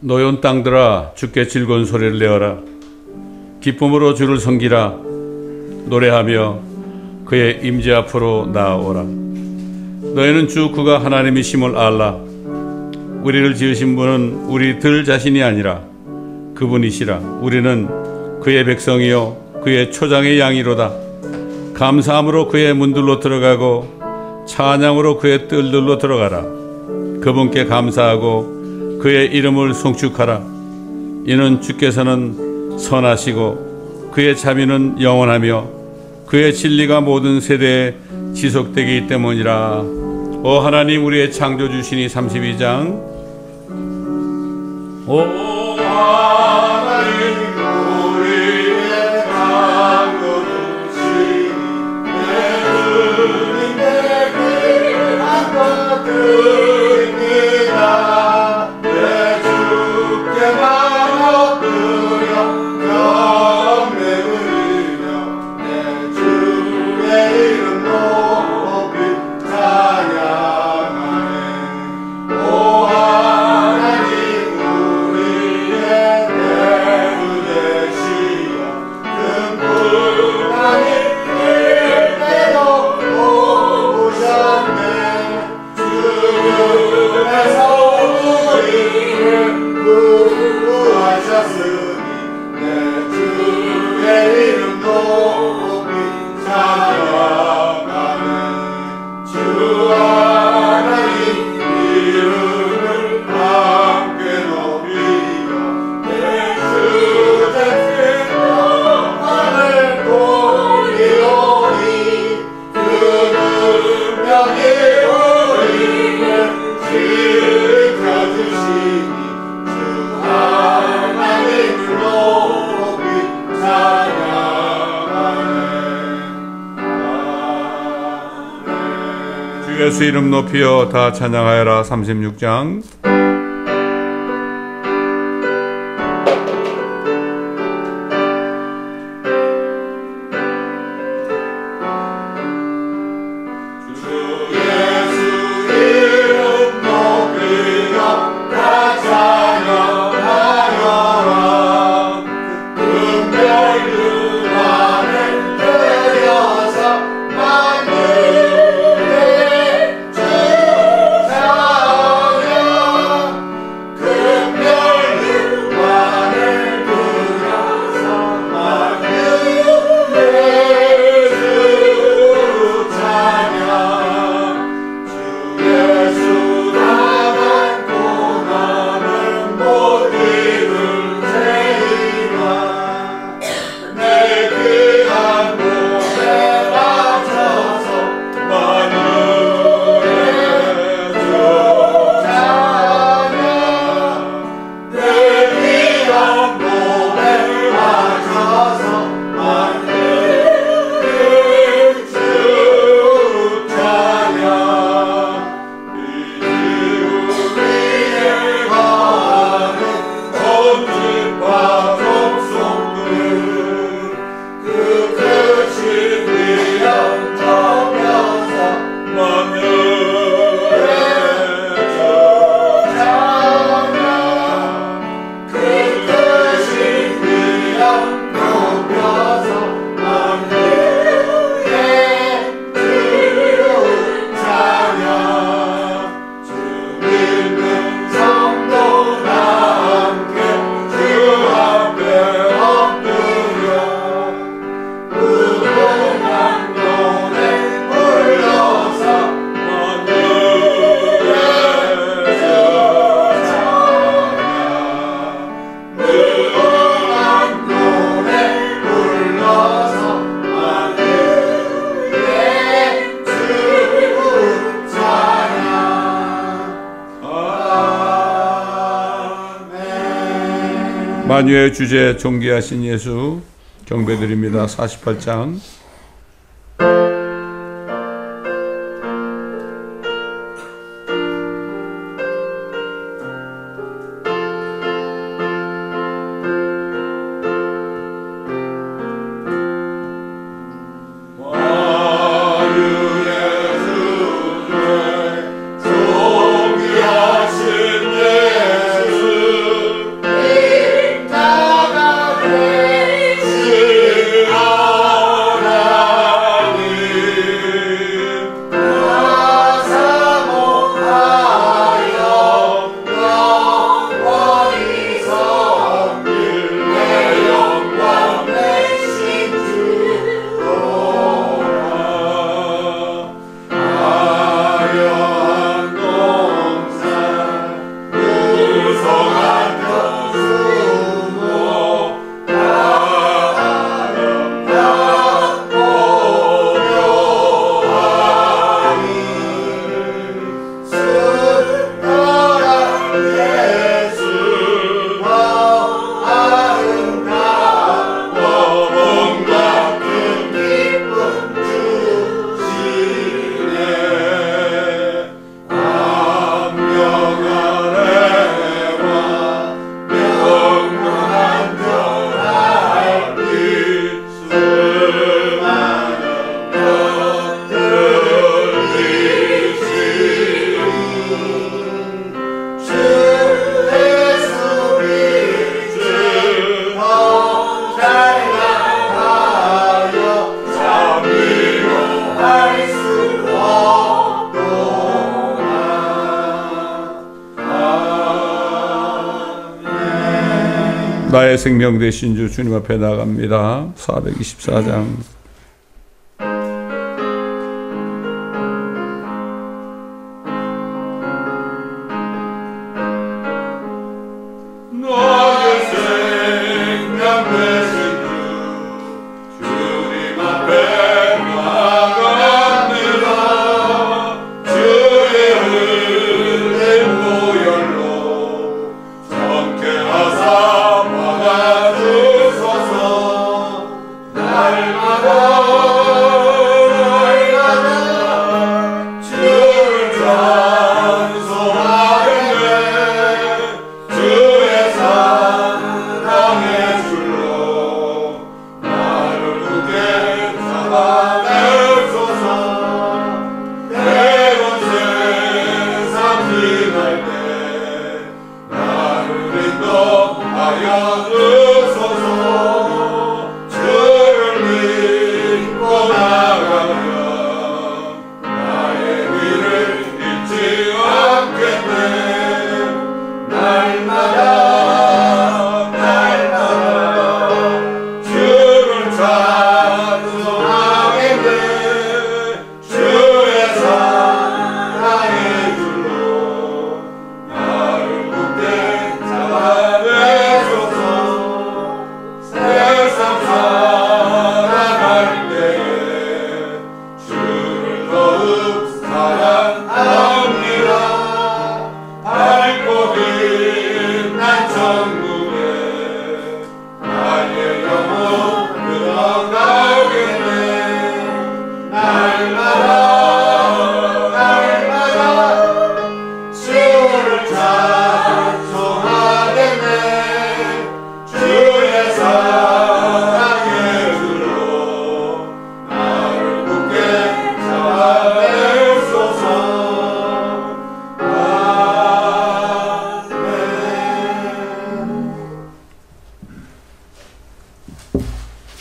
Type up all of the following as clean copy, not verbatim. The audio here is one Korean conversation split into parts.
노연 땅들아 주께 즐거운 소리를 내어라. 기쁨으로 주를 섬기라. 노래하며 그의 임재 앞으로 나아오라. 너희는 주 그가 하나님이심을 알라. 우리를 지으신 분은 우리들 자신이 아니라 그분이시라. 우리는 그의 백성이요 그의 초장의 양이로다. 감사함으로 그의 문들로 들어가고 찬양으로 그의 뜰들로 들어가라. 그분께 감사하고 그의 이름을 송축하라. 이는 주께서는 선하시고 그의 자비는 영원하며 그의 진리가 모든 세대에 지속되기 때문이라. 오 하나님, 우리의 창조주시니 32장. 오 하나님, 우리의 창조주시니 내 주님의 귀한 것 드립니다. 예수 이름 높이여 다 찬양하여라. 36장. 만유의 주제 존귀하신 예수 경배드립니다. 48장. 존귀하신 예수 나의 생명 되신 주 주님 앞에 나갑니다. 424장.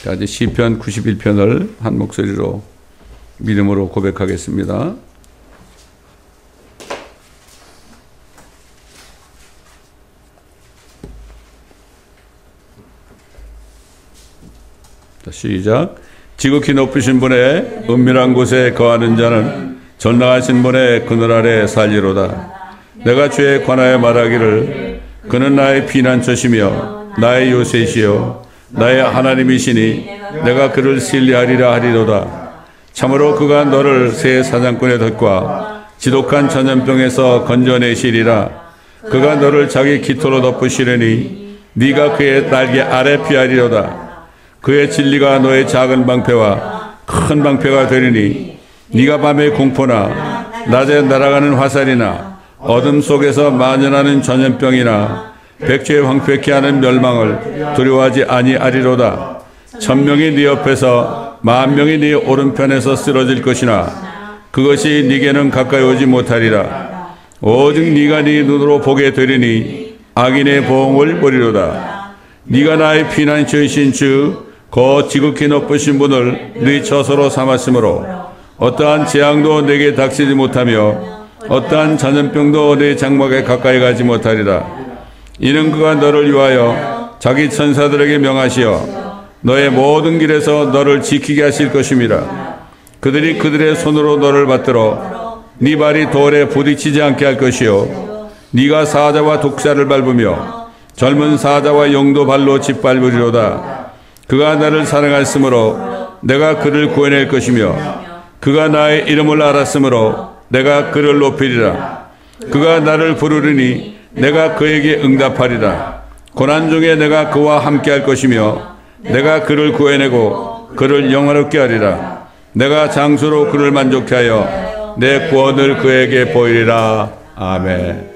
자, 이제 시편 91편을 한 목소리로 믿음으로 고백하겠습니다. 자, 시작. 지극히 높으신 분의 은밀한 곳에 거하는 자는 전능하신 분의 그늘 아래 살리로다. 내가 주에 관하여 말하기를 그는 나의 피난처시며 나의 요새시요 나의 하나님이시니 내가 그를 신뢰하리라 하리로다. 참으로 그가 너를 새 사냥꾼의 덫과 지독한 전염병에서 건져내시리라. 그가 너를 자기 깃토로 덮으시려니 네가 그의 날개 아래 피하리로다. 그의 진리가 너의 작은 방패와 큰 방패가 되리니 네가 밤에 공포나 낮에 날아가는 화살이나 어둠 속에서 만연하는 전염병이나 백주에 황폐케 하는 멸망을 두려워하지 아니하리로다. 1000명이 네 옆에서 10,000명이 네 오른편에서 쓰러질 것이나 그것이 네게는 가까이 오지 못하리라. 오직 네가 네 눈으로 보게 되리니 악인의 보응을 보리로다. 네가 나의 피난처이신 주 거 지극히 높으신 분을 네 처소로 삼았으므로 어떠한 재앙도 내게 닥치지 못하며 어떠한 전염병도 내 장막에 가까이 가지 못하리라. 이는 그가 너를 위하여 자기 천사들에게 명하시어 너의 모든 길에서 너를 지키게 하실 것임이라. 그들이 그들의 손으로 너를 받들어 네 발이 돌에 부딪히지 않게 할 것이요 네가 사자와 독사를 밟으며 젊은 사자와 용도 발로 짓밟으리로다. 그가 나를 사랑하였으므로 내가 그를 구해낼 것이며 그가 나의 이름을 알았으므로 내가 그를 높이리라. 그가 나를 부르리니 내가 그에게 응답하리라. 고난 중에 내가 그와 함께할 것이며 내가 그를 구해내고 그를 영화롭게 하리라. 내가 장수로 그를 만족케 하여 내 구원을 그에게 보이리라. 아멘.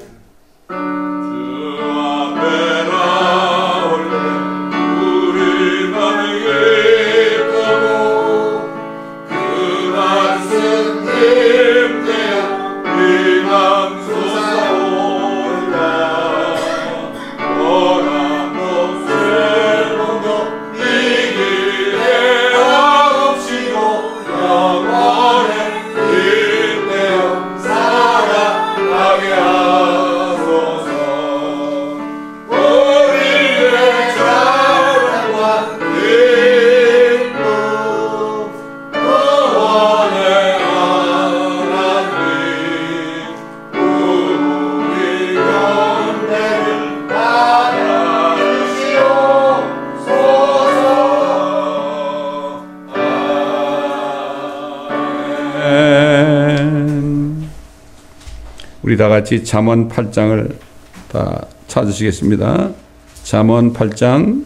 영원히 일대어 살아가게 하소서. 우리 다 같이 잠언 8장을 다 찾으시겠습니다. 잠언 8장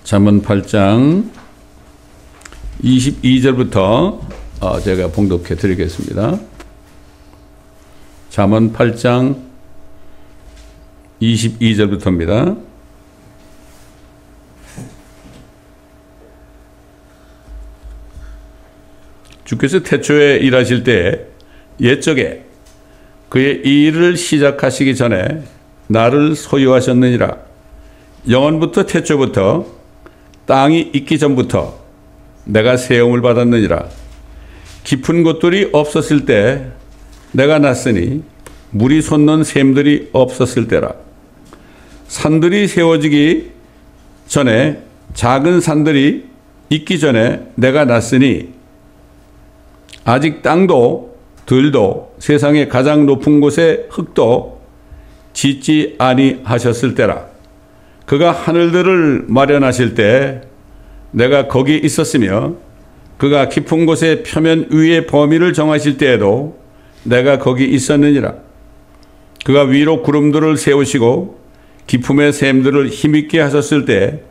잠언 8장 22절부터 제가 봉독해 드리겠습니다. 잠언 8장 22절부터입니다. 주께서 태초에 일하실 때 옛적에 그의 일을 시작하시기 전에 나를 소유하셨느니라. 영원부터 태초부터 땅이 있기 전부터 내가 세움을 받았느니라. 깊은 곳들이 없었을 때 내가 났으니 물이 솟는 샘들이 없었을 때라. 산들이 세워지기 전에 작은 산들이 있기 전에 내가 났으니 아직 땅도 들도 세상의 가장 높은 곳의 흙도 짓지 아니하셨을 때라. 그가 하늘들을 마련하실 때 내가 거기 있었으며 그가 깊은 곳의 표면 위의 범위를 정하실 때에도 내가 거기 있었느니라. 그가 위로 구름들을 세우시고 깊음의 샘들을 힘있게 하셨을 때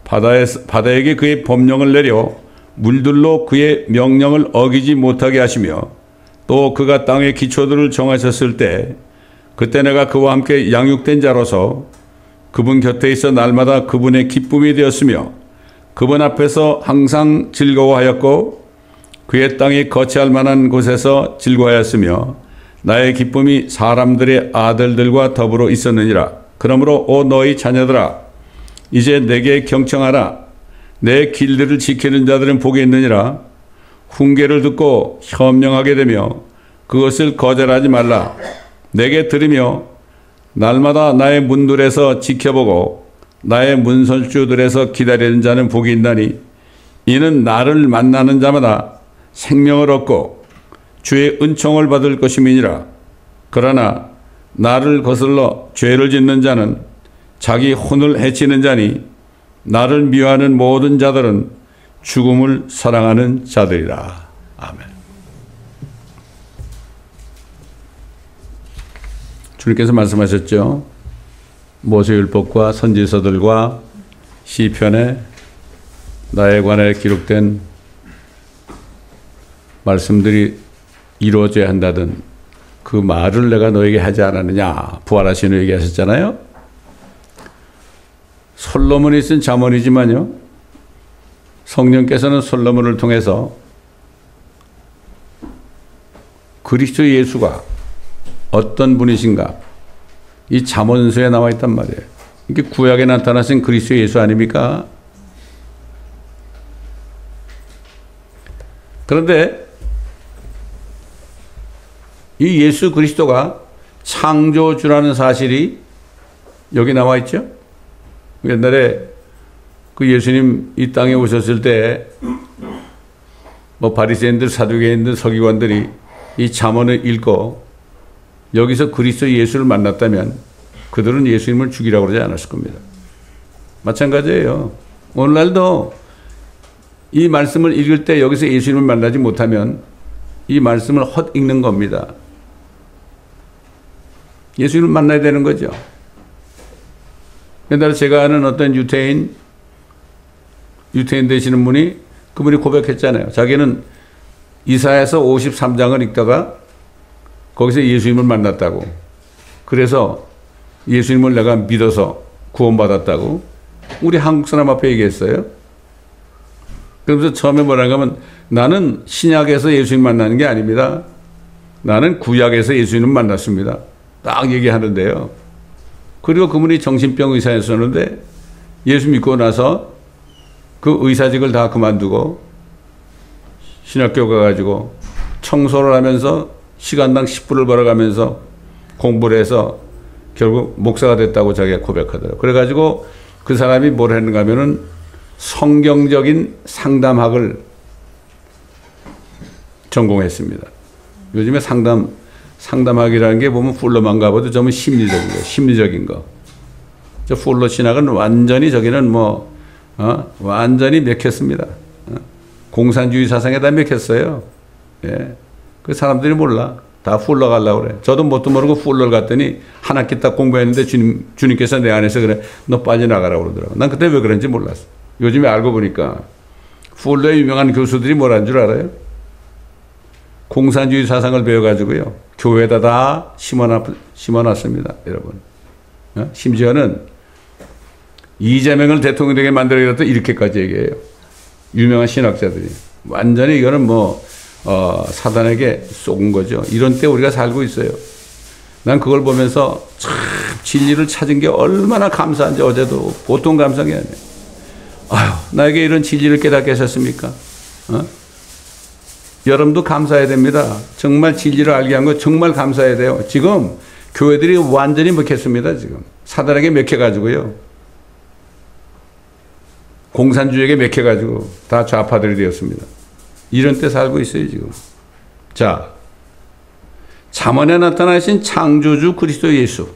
바다에게 그의 법령을 내려 물들로 그의 명령을 어기지 못하게 하시며 또 그가 땅의 기초들을 정하셨을 때 그때 내가 그와 함께 양육된 자로서 그분 곁에 있어 날마다 그분의 기쁨이 되었으며 그분 앞에서 항상 즐거워하였고 그의 땅이 거치할 만한 곳에서 즐거워하였으며 나의 기쁨이 사람들의 아들들과 더불어 있었느니라. 그러므로 오 너희 자녀들아 이제 내게 경청하라. 내 길들을 지키는 자들은 복이 있느니라. 훈계를 듣고 현명하게 되며 그것을 거절하지 말라. 내게 들으며 날마다 나의 문들에서 지켜보고 나의 문설주들에서 기다리는 자는 복이 있나니 이는 나를 만나는 자마다 생명을 얻고 주의 은총을 받을 것임이니라. 그러나 나를 거슬러 죄를 짓는 자는 자기 혼을 해치는 자니 나를 미워하는 모든 자들은 죽음을 사랑하는 자들이라. 아멘. 주님께서 말씀하셨죠. 모세율법과 선지서들과 시편에 나에 관해 기록된 말씀들이 이루어져야 한다던 그 말을 내가 너에게 하지 않았느냐. 부활하신 후 얘기하셨잖아요. 솔로몬이 쓴 잠언이지만요. 성령께서는 솔로몬을 통해서 그리스도 예수가 어떤 분이신가? 이 잠언서에 나와 있단 말이에요. 이게 구약에 나타나신 그리스도 예수 아닙니까? 그런데 이 예수 그리스도가 창조주라는 사실이 여기 나와 있죠. 옛날에 그 예수님 이 땅에 오셨을 때 뭐 바리새인들, 사두개인들, 서기관들이 이 잠언을 읽고 여기서 그리스도 예수를 만났다면 그들은 예수님을 죽이라고 그러지 않았을 겁니다. 마찬가지예요. 오늘날도 이 말씀을 읽을 때 여기서 예수님을 만나지 못하면 이 말씀을 헛 읽는 겁니다. 예수님을 만나야 되는 거죠. 옛날에 제가 아는 어떤 유태인 되시는 분이 그분이 고백했잖아요. 자기는 이사야서 53장을 읽다가 거기서 예수님을 만났다고. 그래서 예수님을 내가 믿어서 구원받았다고 우리 한국 사람 앞에 얘기했어요. 그러면서 처음에 뭐라고 하면 나는 신약에서 예수님 만나는 게 아닙니다. 나는 구약에서 예수님을 만났습니다. 딱 얘기하는데요. 그리고 그분이 정신병 의사였었는데 예수 믿고 나서 그 의사직을 다 그만두고 신학교 가가지고 청소를 하면서 시간당 10불을 벌어가면서 공부를 해서 결국 목사가 됐다고 자기가 고백하더라고요. 그래가지고 그 사람이 뭘 했는가 하면은 성경적인 상담학을 전공했습니다. 요즘에 상담하기라는 게 보면 풀로만 가봐도 전부 심리적인 거, 심리적인 거. 저 풀로 신학은 완전히 저기는 완전히 맥혔습니다. 공산주의 사상에 다 맥혔어요. 예. 그 사람들이 몰라. 다 풀러 가려고 그래. 저도 뭣도 모르고 풀러를 갔더니 한 학기 딱 공부했는데 주님께서 내 안에서 그래. 너 빨리 나가라고 그러더라고. 난 그때 왜 그런지 몰랐어. 요즘에 알고 보니까 풀러의 유명한 교수들이 뭐라는 줄 알아요? 공산주의 사상을 배워가지고요. 교회에다 다 심어놨습니다. 여러분. 심지어는 이재명을 대통령에게 만들어야겠다 이렇게까지 얘기해요. 유명한 신학자들이. 완전히 이거는 사단에게 쏘은 거죠. 이런 때 우리가 살고 있어요. 난 그걸 보면서 참 진리를 찾은 게 얼마나 감사한지 어제도 보통 감사한 게 아니에요. 아유, 나에게 이런 진리를 깨닫게 하셨습니까? 여러분도 감사해야 됩니다. 정말 진리를 알게 한 거 정말 감사해야 돼요. 지금 교회들이 완전히 먹혔습니다. 지금 사단에게 먹혀가지고요. 공산주의에게 먹혀가지고 다 좌파들이 되었습니다. 이런 때 살고 있어요 지금. 자, 잠언에 나타나신 창조주 그리스도 예수.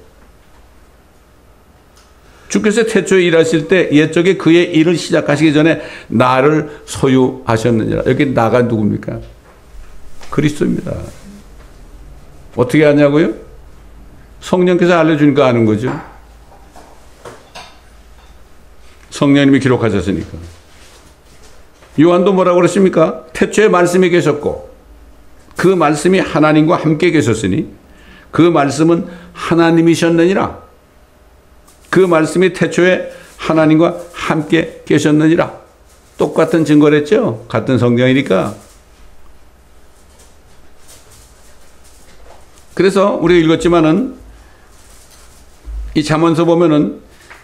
주께서 태초에 일하실 때 옛적에 그의 일을 시작하시기 전에 나를 소유하셨느니라. 여기 나가 누굽니까? 그리스도입니다. 어떻게 하냐고요? 성령께서 알려주니까 아는 거죠. 성령님이 기록하셨으니까. 요한도 뭐라고 그랬습니까? 태초에 말씀이 계셨고 그 말씀이 하나님과 함께 계셨으니 그 말씀은 하나님이셨느니라. 그 말씀이 태초에 하나님과 함께 계셨느니라. 똑같은 증거를 했죠. 같은 성경이니까. 그래서 우리가 읽었지만은 이 잠언서 보면은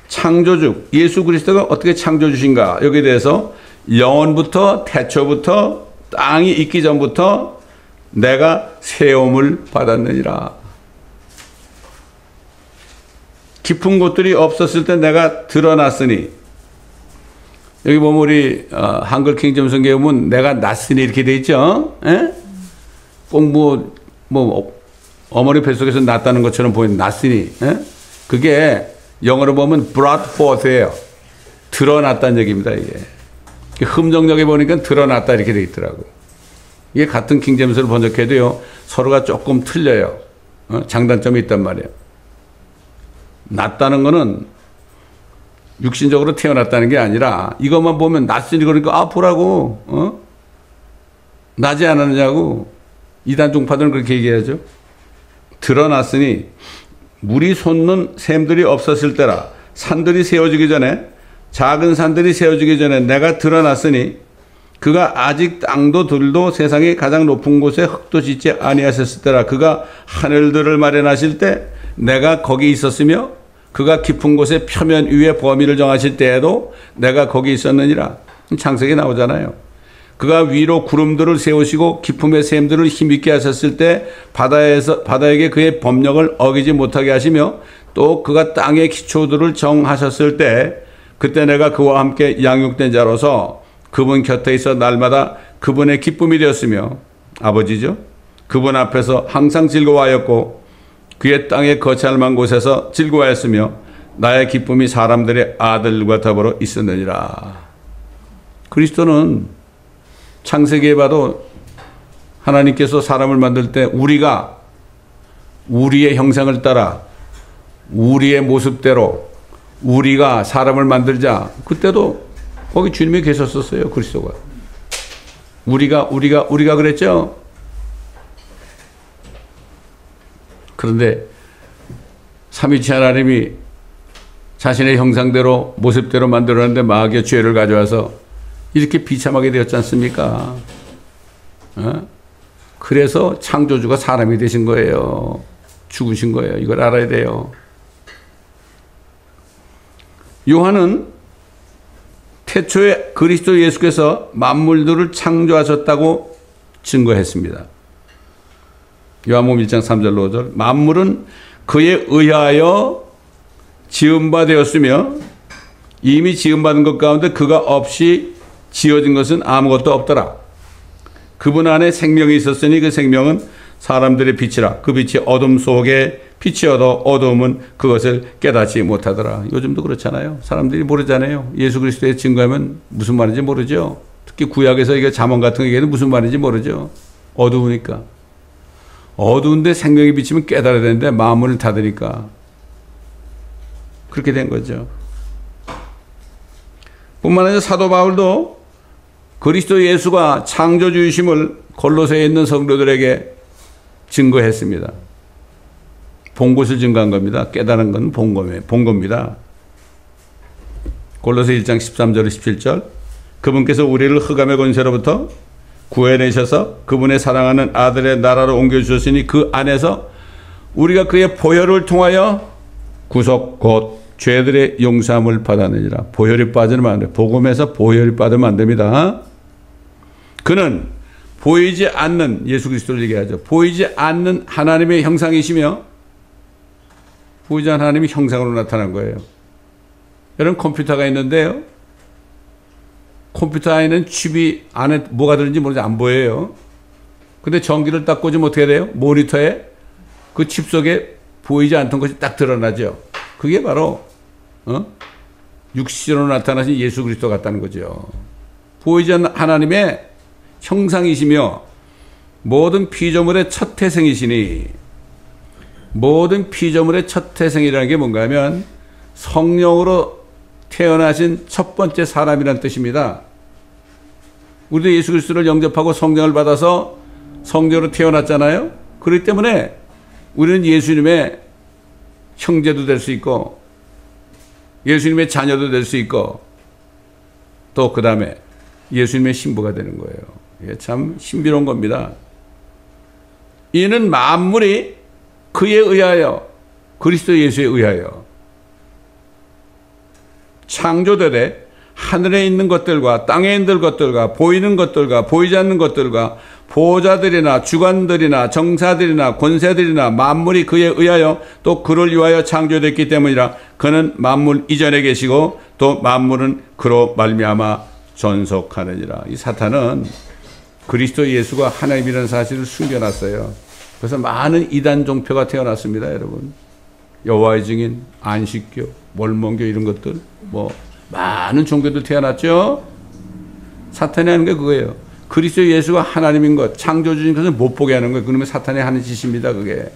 창조주 예수 그리스도가 어떻게 창조주신가 여기에 대해서 영원부터 태초부터 땅이 있기 전부터 내가 세움을 받았느니라. 깊은 곳들이 없었을 때 내가 드러났으니 여기 보면 우리 한글 킹제임 성경에 보면 내가 났으니 이렇게 돼 있죠. 꼭 어머니 뱃속에서 났다는 것처럼 보이는 났으니 그게 영어로 보면 brought forth예요. 드러났다는 얘기입니다. 이게 흠정역에 보니까 드러났다 이렇게 돼 있더라고. 이게 같은 킹제임스를 번역해도요 서로가 조금 틀려요. 장단점이 있단 말이에요. 났다는 거는 육신적으로 태어났다는 게 아니라 이것만 보면 났으니 그러니까 보라고 나지 않았느냐고 이단종파들은 그렇게 얘기하죠. 드러났으니 물이 솟는 샘들이 없었을 때라 산들이 세워지기 전에 작은 산들이 세워지기 전에 내가 드러났으니 그가 아직 땅도 들도 세상의 가장 높은 곳에 흙도 짓지 아니하셨을 때라 그가 하늘들을 마련하실 때 내가 거기 있었으며 그가 깊은 곳의 표면 위에 범위를 정하실 때에도 내가 거기 있었느니라. 창세기 나오잖아요. 그가 위로 구름들을 세우시고 깊음의 샘들을 힘있게 하셨을 때 바다에게 그의 법령을 어기지 못하게 하시며 또 그가 땅의 기초들을 정하셨을 때 그때 내가 그와 함께 양육된 자로서 그분 곁에 있어 날마다 그분의 기쁨이 되었으며 아버지죠. 그분 앞에서 항상 즐거워하였고 그의 땅의 거찰만 곳에서 즐거워하였으며 나의 기쁨이 사람들의 아들과 더불어 있었느니라. 그리스도는 창세기에 봐도 하나님께서 사람을 만들 때 우리가 우리의 형상을 따라 우리의 모습대로 우리가 사람을 만들자. 그때도 거기 주님이 계셨었어요. 그리스도가. 우리가 그랬죠. 그런데 삼위일체 하나님이 자신의 형상대로 모습대로 만들었는데 마귀의 죄를 가져와서 이렇게 비참하게 되었지 않습니까? 그래서 창조주가 사람이 되신 거예요. 죽으신 거예요. 이걸 알아야 돼요. 요한은 태초에 그리스도 예수께서 만물들을 창조하셨다고 증거했습니다. 요한복음 1장 3절로 5절 만물은 그에 의하여 지음바 되었으며 이미 지음받은 것 가운데 그가 없이 지어진 것은 아무것도 없더라. 그분 안에 생명이 있었으니 그 생명은 사람들의 빛이라. 그 빛이 어둠 속에 빛이어도 어둠은 그것을 깨닫지 못하더라. 요즘도 그렇잖아요. 사람들이 모르잖아요. 예수 그리스도의 증거하면 무슨 말인지 모르죠. 특히 구약에서 이게 잠언 같은 거 얘기해도 무슨 말인지 모르죠. 어두우니까. 어두운데 생명이 비치면 깨달아야 되는데 마음문을 닫으니까 그렇게 된 거죠. 뿐만 아니라 사도 바울도 그리스도 예수가 창조주이심을 골로새에 있는 성도들에게 증거했습니다. 본 것을 증거한 겁니다. 깨달은 건 본 겁니다. 골로새 1장 13절 17절 그분께서 우리를 흑암의 권세로부터 구해내셔서 그분의 사랑하는 아들의 나라로 옮겨주셨으니 그 안에서 우리가 그의 보혈을 통하여 구속 곧 죄들의 용서함을 받아내리라. 보혈이 빠지면 안 돼. 복음에서 보혈이 빠지면 안 됩니다. 그는 보이지 않는 예수 그리스도를 얘기하죠. 보이지 않는 하나님의 형상이시며 보이지 않는 하나님의 형상으로 나타난 거예요. 여러분 컴퓨터가 있는데요. 컴퓨터 안에는 칩이 안에 뭐가 들는지 모르지 안 보여요. 근데 전기를 딱 꽂으면 어떻게 돼요? 모니터에 그 칩 속에 보이지 않던 것이 딱 드러나죠. 그게 바로 육신으로 나타나신 예수 그리스도 같다는 거죠. 보이지 않는 하나님의 형상이시며 모든 피조물의 첫 태생이시니 모든 피조물의 첫 태생이라는 게 뭔가 하면 성령으로 태어나신 첫 번째 사람이라는 뜻입니다. 우리도 예수 그리스도를 영접하고 성령을 받아서 성령으로 태어났잖아요. 그렇기 때문에 우리는 예수님의 형제도 될 수 있고 예수님의 자녀도 될 수 있고 또 그 다음에 예수님의 신부가 되는 거예요. 이게 참 신비로운 겁니다. 이는 만물이 그에 의하여 그리스도 예수에 의하여 창조되되 하늘에 있는 것들과 땅에 있는 것들과 보이는 것들과 보이지 않는 것들과 보호자들이나 주관들이나 정사들이나 권세들이나 만물이 그에 의하여 또 그를 위하여 창조됐기 때문이라. 그는 만물 이전에 계시고 또 만물은 그로 말미암아 존속하느니라. 이 사탄은 그리스도 예수가 하나님이라는 사실을 숨겨놨어요. 그래서 많은 이단 종표가 태어났습니다. 여러분 여호와의 증인, 안식교, 몰몬교 이런 것들 뭐 많은 종교들 태어났죠. 사탄이 하는 게 그거예요. 그리스도 예수가 하나님인 것, 창조주인 것을 못 보게 하는 거예요. 그러면 사탄이 하는 짓입니다. 그게.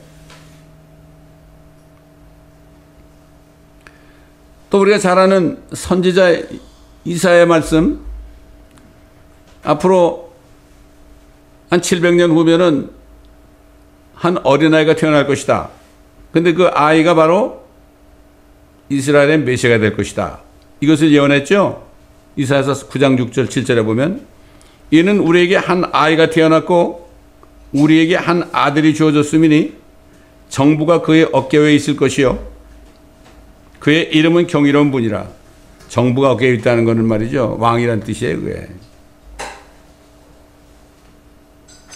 또 우리가 잘 아는 선지자 이사야의 말씀, 앞으로 한 700년 후면은 한 어린아이가 태어날 것이다. 근데 그 아이가 바로 이스라엘의 메시아가 될 것이다. 이것을 예언했죠. 이사야서 9장 6절 7절에 보면 이는 우리에게 한 아이가 태어났고 우리에게 한 아들이 주어졌음이니 정부가 그의 어깨 위에 있을 것이요 그의 이름은 경이로운 분이라. 정부가 어깨에 있다는 것은 말이죠. 왕이란 뜻이에요. 그게.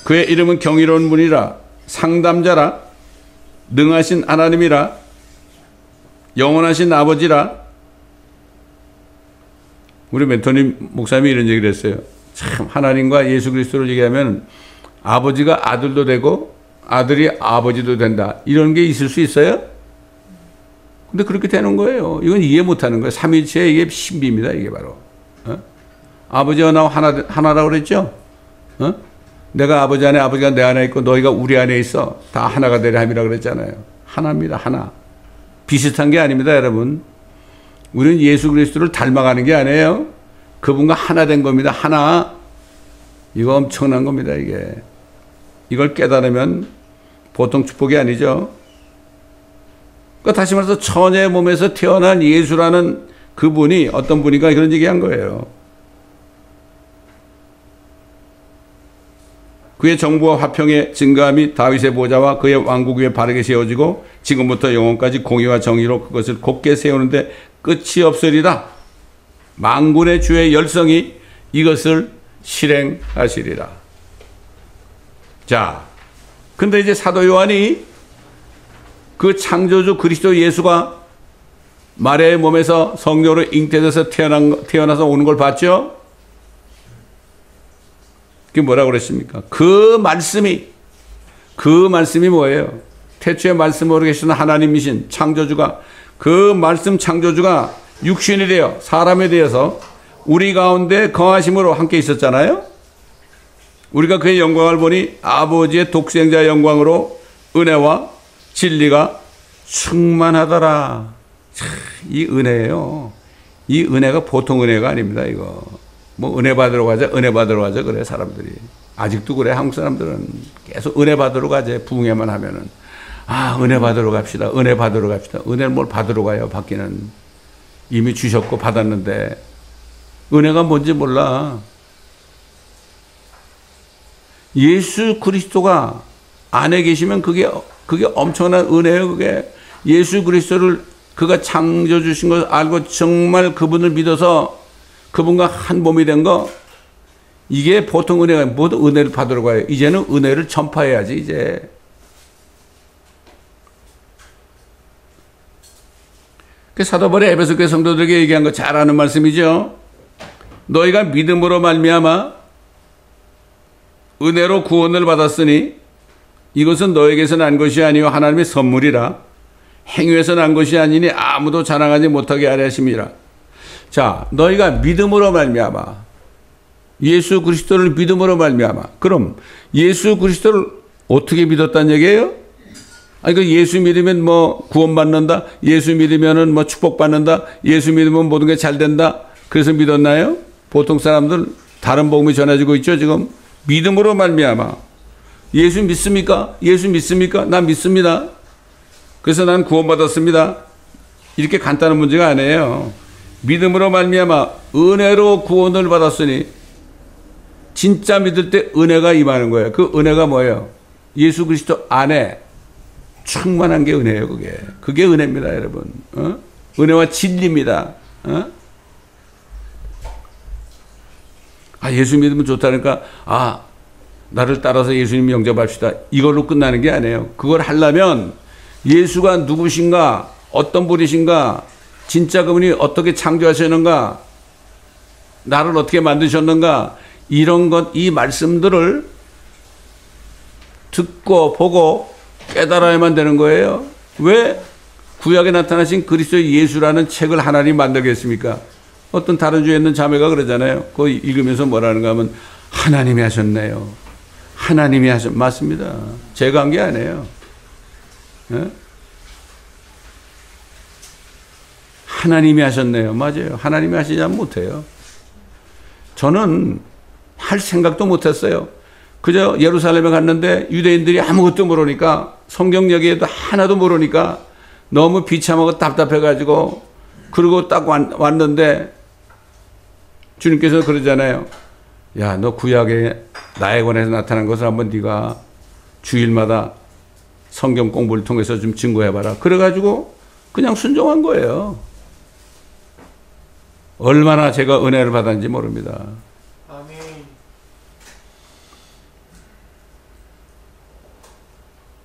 그의 이름은 경이로운 분이라. 상담자라. 능하신 하나님이라. 영원하신 아버지라. 우리 멘토님 목사님이 이런 얘기를 했어요. 참 하나님과 예수 그리스도를 얘기하면 아버지가 아들도 되고 아들이 아버지도 된다. 이런 게 있을 수 있어요? 근데 그렇게 되는 거예요. 이건 이해 못하는 거예요. 삼위일체의 이게 신비입니다. 이게 바로. 아버지와 나 하나라고 그랬죠? 내가 아버지 안에 아버지가 내 안에 있고 너희가 우리 안에 있어. 다 하나가 되려 함이라 그랬잖아요. 하나입니다. 하나. 비슷한 게 아닙니다. 여러분. 우리는 예수 그리스도를 닮아가는 게 아니에요. 그분과 하나 된 겁니다. 하나. 이거 엄청난 겁니다. 이게. 이걸 깨달으면 보통 축복이 아니죠. 그러니까 다시 말해서 처녀의 몸에서 태어난 예수라는 그분이 어떤 분인가 그런 얘기한 거예요. 그의 정부와 화평의 증거함이 다윗의 보좌와 그의 왕국 위에 바르게 세워지고 지금부터 영원까지 공의와 정의로 그것을 곧게 세우는데 끝이 없으리라. 만군의 주의 열성이 이것을 실행하시리라. 자, 근데 이제 사도 요한이 그 창조주 그리스도 예수가 마리아의 몸에서 성령으로 잉태돼서 태어나서 오는 걸 봤죠? 그게 뭐라고 그랬습니까? 그 말씀이 뭐예요? 태초에 말씀으로 계시는 하나님이신 창조주가, 그 말씀 창조주가 육신이 되어 사람에 대해서 우리 가운데 거하심으로 함께 있었잖아요. 우리가 그의 영광을 보니 아버지의 독생자의 영광으로 은혜와 진리가 충만하더라. 이 은혜예요. 이 은혜가 보통 은혜가 아닙니다. 이거 뭐 은혜 받으러 가자 그래. 사람들이 아직도 그래. 한국 사람들은 계속 은혜 받으러 가자. 부흥회만 하면은 은혜 받으러 갑시다. 은혜를 뭘 받으러 가요? 받기는 이미 주셨고 받았는데 은혜가 뭔지 몰라. 예수 그리스도가 안에 계시면 그게 엄청난 은혜예요. 그게 예수 그리스도를 그가 창조 주신 것을 알고 정말 그분을 믿어서 그분과 한 몸이 된 거, 이게 보통 은혜가, 모두 은혜를 받으러 가요. 이제는 은혜를 전파해야지. 이제 그 사도 바울이 에베소 교회 성도들에게 얘기한 거 잘 아는 말씀이죠. 너희가 믿음으로 말미암아 은혜로 구원을 받았으니 이것은 너에게서 난 것이 아니요 하나님의 선물이라. 행위에서 난 것이 아니니 아무도 자랑하지 못하게 하려 하심이라. 자, 너희가 믿음으로 말미암아, 예수 그리스도를 믿음으로 말미암아. 그럼 예수 그리스도를 어떻게 믿었다는 얘기예요? 그 예수 믿으면 뭐 구원받는다, 예수 믿으면은 뭐 축복받는다, 예수 믿으면 모든 게 잘 된다, 그래서 믿었나요? 보통 사람들 다른 복음이 전해지고 있죠. 지금 믿음으로 말미암아. 예수 믿습니까? 예수 믿습니까? 난 믿습니다. 그래서 난 구원받았습니다. 이렇게 간단한 문제가 아니에요. 믿음으로 말미암아 은혜로 구원을 받았으니, 진짜 믿을 때 은혜가 임하는 거예요. 그 은혜가 뭐예요? 예수 그리스도 안에 충만한 게 은혜예요. 그게 은혜입니다, 여러분. 은혜와 진리입니다. 예수 믿으면 좋다니까 나를 따라서 예수님 영접합시다, 이걸로 끝나는 게 아니에요. 그걸 하려면 예수가 누구신가, 어떤 분이신가, 진짜 그분이 어떻게 창조하셨는가, 나를 어떻게 만드셨는가, 이런 것, 이 말씀들을 듣고 보고 깨달아야만 되는 거예요. 왜 구약에 나타나신 그리스도 예수라는 책을 하나님 만들겠습니까? 어떤 다른 주에 있는 자매가 그러잖아요. 그거 읽으면서 뭐라는가 하면 하나님이 하셨네요. 맞습니다. 제가 한 게 아니에요. 하나님이 하셨네요. 맞아요. 하나님이 하시지 않으면 못해요. 저는 할 생각도 못했어요. 그저 예루살렘에 갔는데 유대인들이 아무것도 모르니까, 성경 얘기에도 하나도 모르니까 너무 비참하고 답답해가지고, 그러고 딱 왔는데 주님께서 그러잖아요. 야, 너 구약에 나에 관해서 나타난 것을 한번 네가 주일마다 성경 공부를 통해서 좀 증거해봐라. 그래가지고 그냥 순종한 거예요. 얼마나 제가 은혜를 받았는지 모릅니다. 아멘.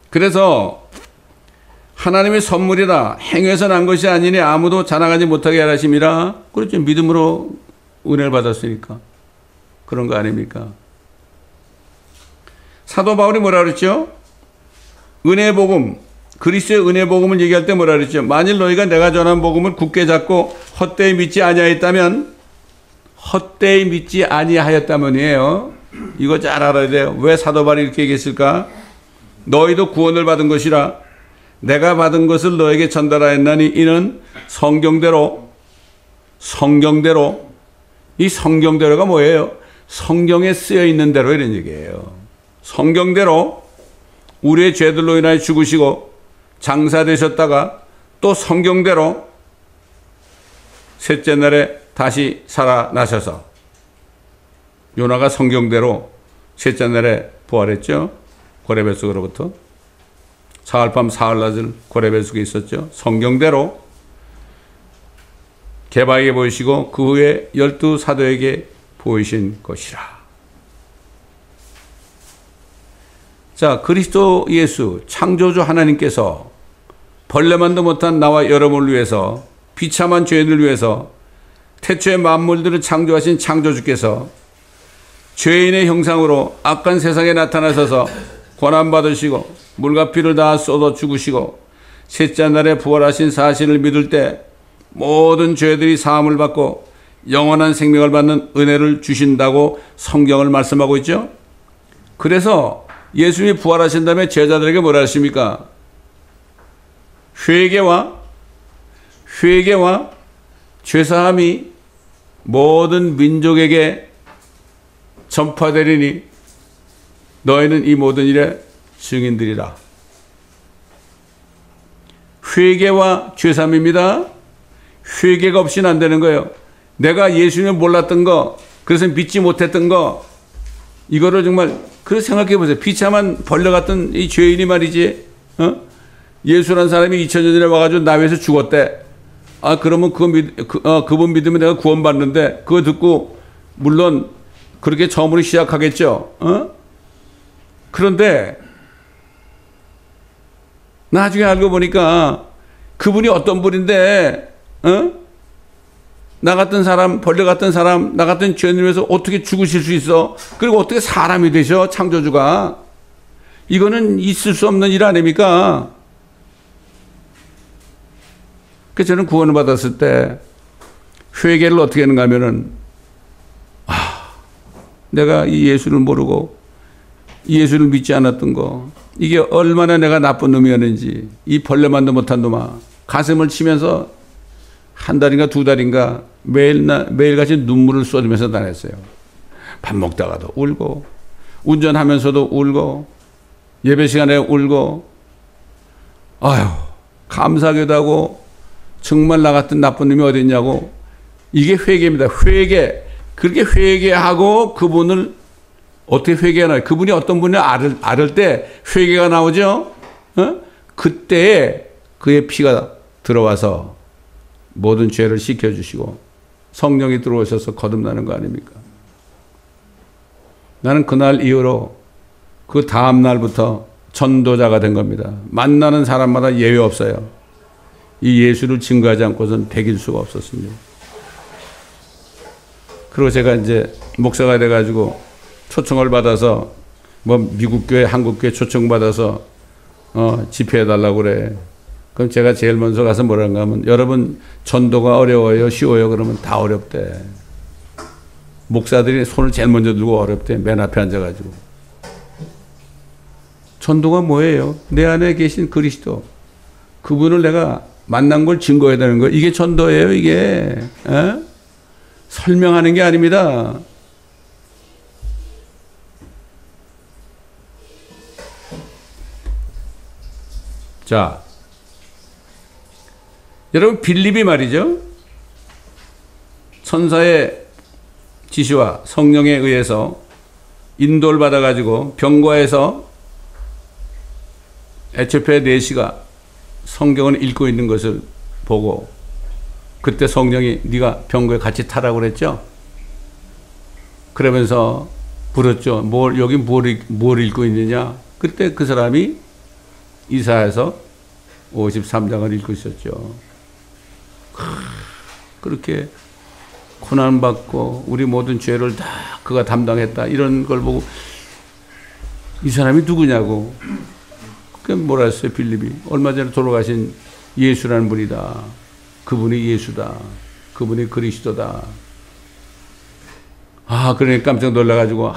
그래서 하나님의 선물이라, 행위에서 난 것이 아니니 아무도 자랑하지 못하게 하심이라. 그렇죠. 믿음으로 은혜를 받았으니까. 그런 거 아닙니까? 사도 바울이 뭐라 그랬죠? 은혜 복음, 그리스도의 은혜 복음을 얘기할 때 뭐라 그랬죠? 만일 너희가 내가 전한 복음을 굳게 잡고 헛되이 믿지 아니하였다면이에요. 이거 잘 알아야 돼요. 왜 사도 바울이 이렇게 얘기했을까? 너희도 구원을 받은 것이라 내가 받은 것을 너에게 전달하였나니 이는 성경대로. 이 성경대로가 뭐예요? 성경에 쓰여 있는 대로, 이런 얘기예요. 성경대로 우리의 죄들로 인하여 죽으시고 장사되셨다가 또 성경대로 셋째 날에 다시 살아나셔서, 요나가 성경대로 셋째 날에 부활했죠. 고레벨속으로부터 사흘밤 사흘낮을 고레벨속에 있었죠. 성경대로 게바에게 보이시고 그 후에 12사도에게 보이신 것이라. 자, 그리스도 예수 창조주 하나님께서 벌레만도 못한 나와 여러분을 위해서, 비참한 죄인을 위해서 태초의 만물들을 창조하신 창조주께서 죄인의 형상으로 악한 세상에 나타나셔서 고난받으시고 물과 피를 다 쏟아 죽으시고 셋째 날에 부활하신 사실을 믿을 때 모든 죄들이 사함을 받고 영원한 생명을 받는 은혜를 주신다고 성경을 말씀하고 있죠. 그래서 예수님이 부활하신 다음에 제자들에게 뭐라 하십니까? 회개와 죄사함이 모든 민족에게 전파되리니 너희는 이 모든 일의 증인들이라. 회개와 죄사함입니다. 회개가 없이는 안 되는 거예요. 내가 예수님을 몰랐던 거, 그래서 믿지 못했던 거, 이거를 정말 그래서 생각해 보세요. 비참한 벌레 같은 이 죄인이 말이지, 예수라는 사람이 2000년 전에 와가지고 나위에서 죽었대. 아, 그러면 그분 믿으면 내가 구원받는데, 그거 듣고 물론 그렇게 처음으로 시작하겠죠. 그런데 나중에 알고 보니까 그분이 어떤 분인데, 나 같은 사람, 벌레 같은 사람, 나 같은 죄인에서 어떻게 죽으실 수 있어? 그리고 어떻게 사람이 되셔? 창조주가. 이거는 있을 수 없는 일 아닙니까? 그래서 저는 구원을 받았을 때 회개를 어떻게 하는가 하면은, 내가 이 예수를 모르고 이 예수를 믿지 않았던 거, 이게 얼마나 내가 나쁜 놈이었는지, 이 벌레만도 못한 놈아, 가슴을 치면서 한 달인가 두 달인가 매일같이 눈물을 쏟으면서 다녔어요. 밥 먹다가도 울고, 운전하면서도 울고, 예배 시간에 울고, 아유, 감사하기도 하고, 정말 나 같은 나쁜 놈이 어디 있냐고. 이게 회개입니다. 회개. 그렇게 회개하고 그분을 어떻게 회개하나요? 그분이 어떤 분을 알을 때 회개가 나오죠? 그때에 그의 피가 들어와서 모든 죄를 씻겨주시고 성령이 들어오셔서 거듭나는 거 아닙니까? 나는 그날 이후로 그 다음 날부터 전도자가 된 겁니다. 만나는 사람마다 예외 없어요. 이 예수를 증거하지 않고서는 되길 수가 없었습니다. 그리고 제가 이제 목사가 돼가지고 초청을 받아서 뭐 미국 교회, 한국 교회 초청받아서 집회해달라고 그래. 그럼 제가 제일 먼저 가서 뭐라는가 하면, 여러분 전도가 어려워요, 쉬워요? 그러면 다 어렵대. 목사들이 손을 제일 먼저 들고 어렵대. 맨 앞에 앉아가지고. 전도가 뭐예요? 내 안에 계신 그리스도, 그분을 내가 만난 걸 증거해야 되는 거예요. 이게 전도예요, 이게. 설명하는 게 아닙니다. 자, 여러분 빌립이 말이죠. 천사의 지시와 성령에 의해서 인도를 받아가지고 병과에서 에티오피아 내시가 성경을 읽고 있는 것을 보고, 그때 성령이 네가 병거에 같이 타라고 그랬죠. 그러면서 부르죠. 여기 뭘 읽고 있느냐. 그때 그 사람이 이사야서 53장을 읽고 있었죠. 그렇게 고난받고 우리 모든 죄를 다 그가 담당했다, 이런 걸 보고 이 사람이 누구냐고. 그 뭐라 했어요, 빌립이. 얼마 전에 돌아가신 예수라는 분이다. 그분이 예수다. 그분이 그리스도다. 그러니까 깜짝 놀라가지고,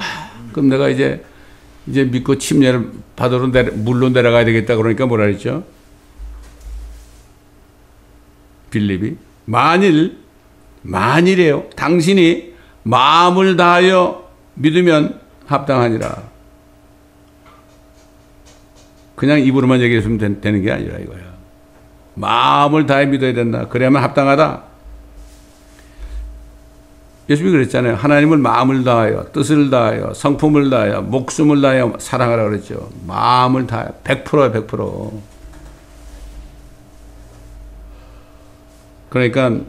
그럼 내가 이제 믿고 침례를 받으러 물로 내려가야 되겠다. 그러니까 뭐라 했죠? 빌립이 만일이에요. 당신이 마음을 다하여 믿으면 합당하니라. 그냥 입으로만 얘기했으면 되는 게 아니라 이거야. 마음을 다해 믿어야 된다. 그래야만 합당하다. 예수님이 그랬잖아요. 하나님을 마음을 다하여, 뜻을 다하여, 성품을 다하여, 목숨을 다하여 사랑하라 그랬죠. 마음을 다하여. 100%야, 100%. 그러니까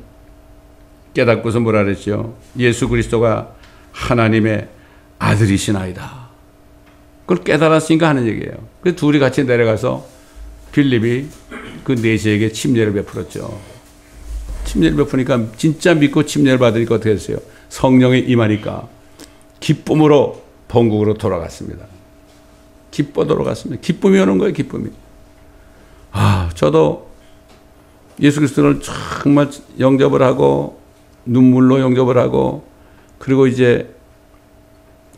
깨닫고서 뭐라 그랬죠? 예수 그리스도가 하나님의 아들이시나이다. 그걸 깨달았으니까 하는 얘기예요. 그래서 둘이 같이 내려가서 빌립이 그 내시에게 침례를 베풀었죠. 침례를 베푸니까 진짜 믿고 침례를 받으니까 어떻게 됐어요? 성령이 임하니까 기쁨으로 본국으로 돌아갔습니다. 기뻐 돌아갔습니다. 기쁨이 오는 거예요, 기쁨이. 저도 예수 그리스도를 정말 영접을 하고 눈물로 영접을 하고 그리고 이제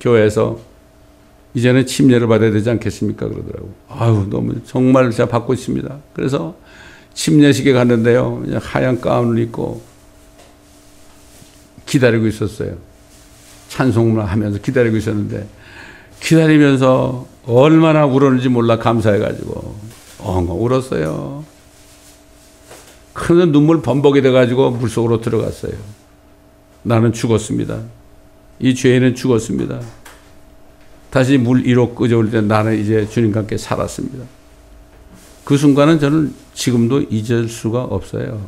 교회에서 이제는 침례를 받아야 되지 않겠습니까? 그러더라고. 너무 정말 제가 받고 있습니다. 그래서 침례식에 갔는데요. 그냥 하얀 가운을 입고 기다리고 있었어요. 찬송만 하면서 기다리고 있었는데 기다리면서 얼마나 울었는지 몰라 감사해가지고 울었어요. 큰 눈물 범벅이 돼가지고 물속으로 들어갔어요. 나는 죽었습니다. 이 죄인은 죽었습니다. 다시 물 위로 끄져올 때 나는 이제 주님과 함께 살았습니다. 그 순간은 저는 지금도 잊을 수가 없어요.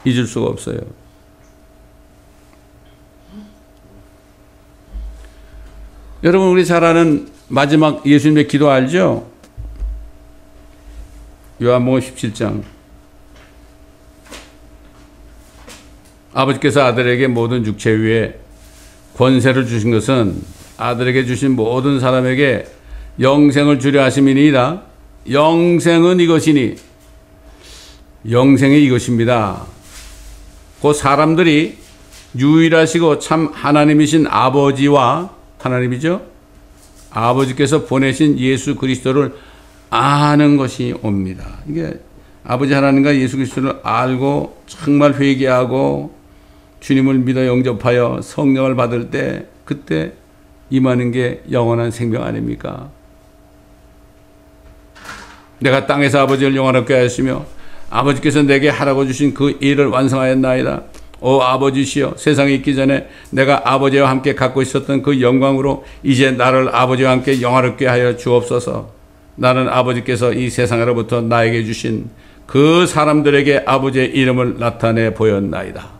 잊을 수가 없어요. 여러분, 우리 잘 아는 마지막 예수님의 기도 알죠? 요한복음 17장. 아버지께서 아들에게 모든 육체 위에 권세를 주신 것은 아들에게 주신 모든 사람에게 영생을 주려 하심이니이다. 영생은 이것이니, 영생이 이것입니다. 그 사람들이 유일하시고 참 하나님이신 아버지와, 하나님이죠? 아버지께서 보내신 예수 그리스도를 아는 것이 옵니다. 이게 아버지 하나님과 예수 그리스도를 알고 정말 회개하고 주님을 믿어 영접하여 성령을 받을 때 그때 임하는 게 영원한 생명 아닙니까? 내가 땅에서 아버지를 영원하게 하였으며 아버지께서 내게 하라고 주신 그 일을 완성하였나이다. 오 아버지시여, 세상에 있기 전에 내가 아버지와 함께 갖고 있었던 그 영광으로 이제 나를 아버지와 함께 영화롭게 하여 주옵소서. 나는 아버지께서 이 세상으로부터 나에게 주신 그 사람들에게 아버지의 이름을 나타내 보였나이다.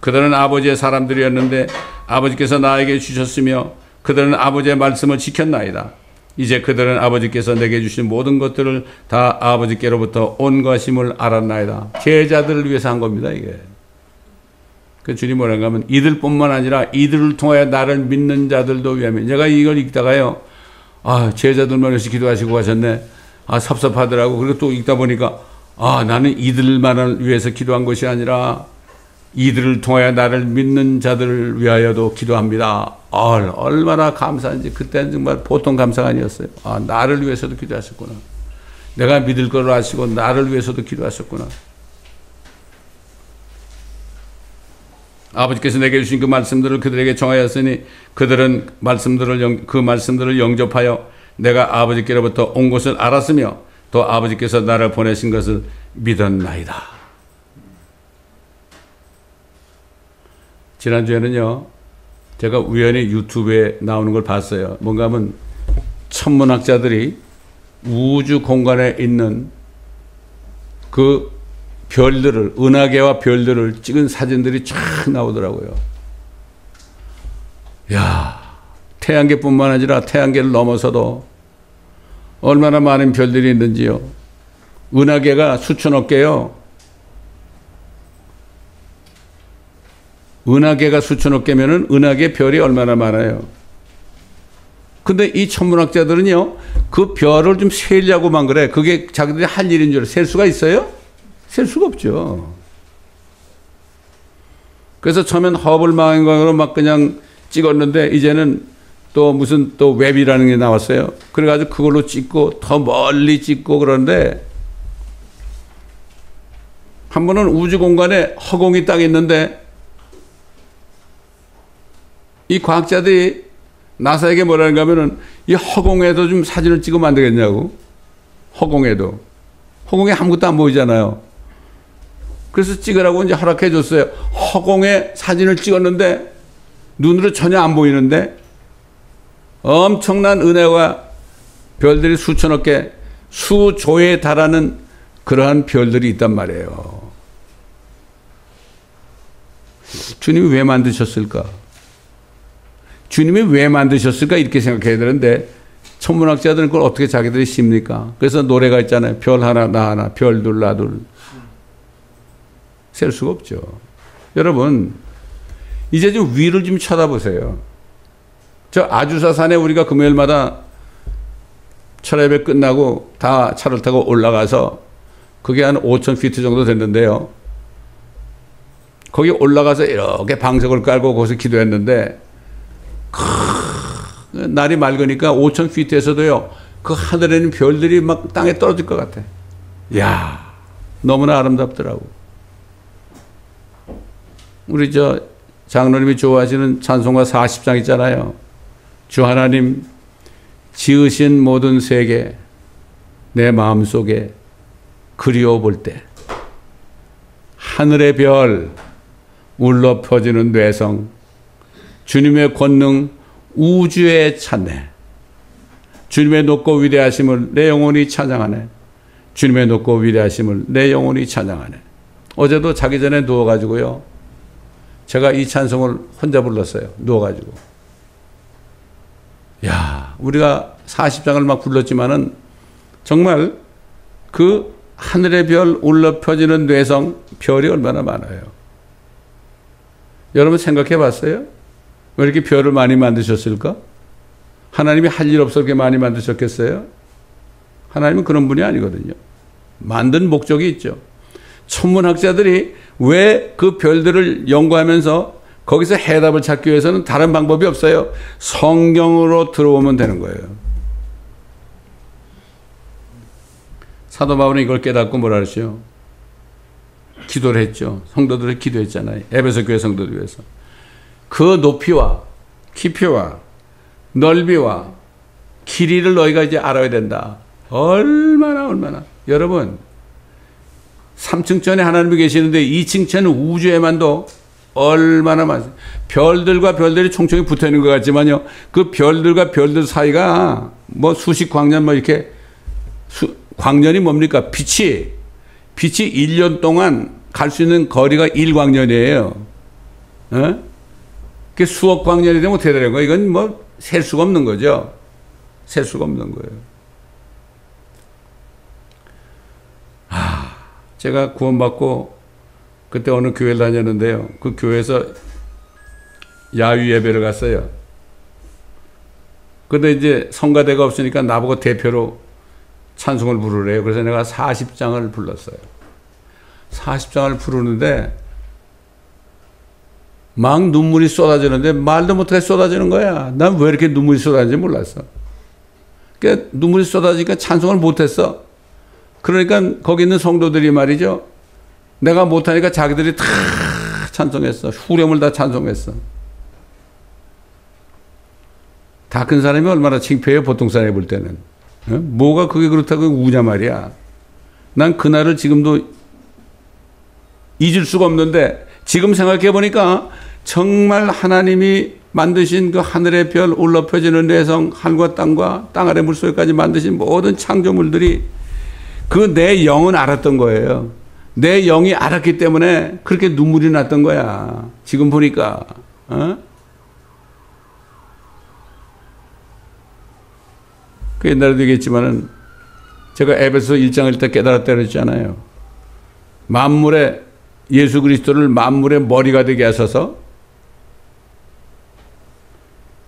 그들은 아버지의 사람들이었는데 아버지께서 나에게 주셨으며 그들은 아버지의 말씀을 지켰나이다. 이제 그들은 아버지께서 내게 주신 모든 것들을 다 아버지께로부터 온 것임을 알았나이다. 제자들을 위해서 한 겁니다, 이게. 그 주님 뭐라고 하면 이들뿐만 아니라 이들을 통하여 나를 믿는 자들도 위하며. 제가 이걸 읽다가요, 제자들만 위해서 기도하시고 가셨네. 섭섭하더라고. 그리고 또 읽다 보니까 나는 이들만을 위해서 기도한 것이 아니라 이들을 통하여 나를 믿는 자들을 위하여도 기도합니다. 얼마나 감사한지. 그때는 정말 보통 감사가 아니었어요. 나를 위해서도 기도하셨구나. 내가 믿을 걸 아시고 나를 위해서도 기도하셨구나. 아버지께서 내게 주신 그 말씀들을 그들에게 정하였으니 그들은 그 말씀들을 영접하여 내가 아버지께로부터 온 것을 알았으며 또 아버지께서 나를 보내신 것을 믿었나이다. 지난주에는요, 제가 우연히 유튜브에 나오는 걸 봤어요. 뭔가 하면 천문학자들이 우주 공간에 있는 그 별들을, 은하계와 별들을 찍은 사진들이 쫙 나오더라고요. 태양계뿐만 아니라 태양계를 넘어서도 얼마나 많은 별들이 있는지요. 은하계가 수천억 개요. 은하계가 수천억 개면은 은하계 별이 얼마나 많아요. 근데 이 천문학자들은요, 그 별을 좀 세려고만 그래. 그게 자기들이 할 일인 줄 알아. 셀 수가 있어요? 셀 수가 없죠. 그래서 처음엔 허블 망원경으로 막 그냥 찍었는데 이제는 또 무슨 또 웹이라는 게 나왔어요. 그래가지고 그걸로 찍고 더 멀리 찍고 그러는데 한 번은 우주 공간에 허공이 딱 있는데 이 과학자들이 나사에게 뭐라는가 하면은 이 허공에도 좀 사진을 찍으면 안 되겠냐고. 허공에도. 허공에 아무것도 안 보이잖아요. 그래서 찍으라고 이제 허락해 줬어요. 허공에 사진을 찍었는데 눈으로 전혀 안 보이는데 엄청난 은하와 별들이 수천억 개, 수조에 달하는 그러한 별들이 있단 말이에요. 주님이 왜 만드셨을까? 주님이 왜 만드셨을까? 이렇게 생각해야 되는데 천문학자들은 그걸 어떻게 자기들이 씁니까? 그래서 노래가 있잖아요. 별 하나 나 하나, 별 둘 나 둘. 셀 수가 없죠. 여러분, 이제 좀 위를 좀 쳐다보세요. 저 아주사산에 우리가 금요일마다 철야예배 끝나고 다 차를 타고 올라가서 그게 한 5,000피트 정도 됐는데요. 거기 올라가서 이렇게 방석을 깔고 거기서 기도했는데 날이 맑으니까 5,000피트에서도요 그 하늘에 있는 별들이 막 땅에 떨어질 것 같아. 이야, 너무나 아름답더라고. 우리 저 장로님이 좋아하시는 찬송가 40장 있잖아요. 주 하나님 지으신 모든 세계 내 마음속에 그리워 볼 때 하늘의 별 울러 퍼지는 뇌성 주님의 권능 우주에 찾네. 주님의 높고 위대하심을 내 영혼이 찬양하네. 주님의 높고 위대하심을 내 영혼이 찬양하네. 어제도 자기 전에 누워가지고요 제가 이 찬송을 혼자 불렀어요. 누워가지고. 야, 우리가 40장을 막 불렀지만은 정말 그 하늘의 별 울러 펴지는 뇌성 별이 얼마나 많아요. 여러분 생각해 봤어요? 왜 이렇게 별을 많이 만드셨을까? 하나님이 할 일 없어 그렇게 많이 만드셨겠어요? 하나님은 그런 분이 아니거든요. 만든 목적이 있죠. 천문학자들이 왜 그 별들을 연구하면서 거기서 해답을 찾기 위해서는 다른 방법이 없어요. 성경으로 들어오면 되는 거예요. 사도 바울은 이걸 깨닫고 뭐라 그러죠? 기도를 했죠. 성도들을 기도했잖아요. 에베소 교회 성도들 위해서. 그 높이와 깊이와 넓이와 길이를 너희가 이제 알아야 된다. 얼마나. 여러분, 3층 천에 하나님이 계시는데 2층 천은 우주에만도 얼마나 많아요. 별들과 별들이 총총히 붙어 있는 것 같지만요. 그 별들과 별들 사이가 뭐 수십 광년 뭐 이렇게 광년이 뭡니까? 빛이 1년 동안 갈 수 있는 거리가 1광년이에요. 그게 수억 광년이 되면 어떻게 되는 거예요? 이건 뭐 셀 수가 없는 거죠. 셀 수가 없는 거예요. 제가 구원받고 그때 어느 교회를 다녔는데요. 그 교회에서 야유 예배를 갔어요. 근데 이제 성가대가 없으니까 나보고 대표로 찬송을 부르래요. 그래서 내가 40장을 불렀어요. 40장을 부르는데 막 눈물이 쏟아지는데 말도 못하게 쏟아지는 거야. 난 왜 이렇게 눈물이 쏟아지는지 몰랐어. 그러니까 눈물이 쏟아지니까 찬송을 못했어. 그러니까 거기 있는 성도들이 말이죠. 내가 못하니까 자기들이 다 찬송했어. 후렴을 다 찬송했어. 다 큰 사람이 얼마나 창피해요. 보통 사람이 볼 때는. 뭐가 그게 그렇다고 우냐 말이야. 난 그날을 지금도 잊을 수가 없는데 지금 생각해 보니까 정말 하나님이 만드신 그 하늘의 별 울러 펴지는 내성 하늘과 땅 아래 물속에까지 만드신 모든 창조물들이 그 내 영은 알았던 거예요. 내 영이 알았기 때문에 그렇게 눈물이 났던 거야. 지금 보니까. 그 옛날에도 얘기했지만은 제가 에베소 1장을 때 깨달았다 그랬잖아요. 만물의 예수 그리스도를 만물의 머리가 되게 하셔서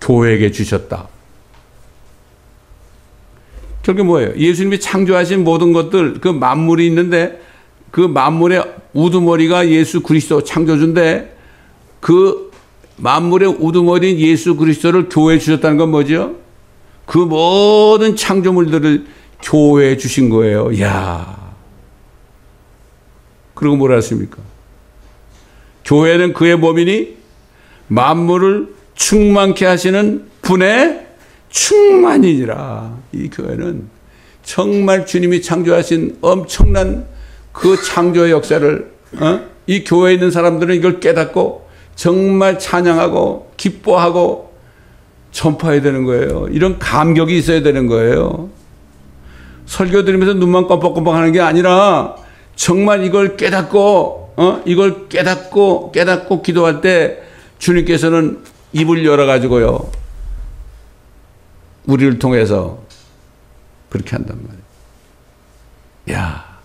교회에게 주셨다. 저게 뭐예요? 예수님이 창조하신 모든 것들, 그 만물이 있는데 그 만물의 우두머리가 예수 그리스도 창조주인데 그 만물의 우두머리인 예수 그리스도를 교회에 주셨다는 건 뭐죠? 그 모든 창조물들을 교회에 주신 거예요. 이야. 그리고 뭐라 했습니까? 교회는 그의 몸이니 만물을 충만케 하시는 분의 충만이니라. 이 교회는 정말 주님이 창조하신 엄청난 그 창조의 역사를 이 교회에 있는 사람들은 이걸 깨닫고 정말 찬양하고 기뻐하고 전파해야 되는 거예요. 이런 감격이 있어야 되는 거예요. 설교 드리면서 눈만 껌뻑껌뻑 하는 게 아니라 정말 이걸 깨닫고 이걸 깨닫고 기도할 때 주님께서는 입을 열어가지고요 우리를 통해서 그렇게 한단 말이에요. 야,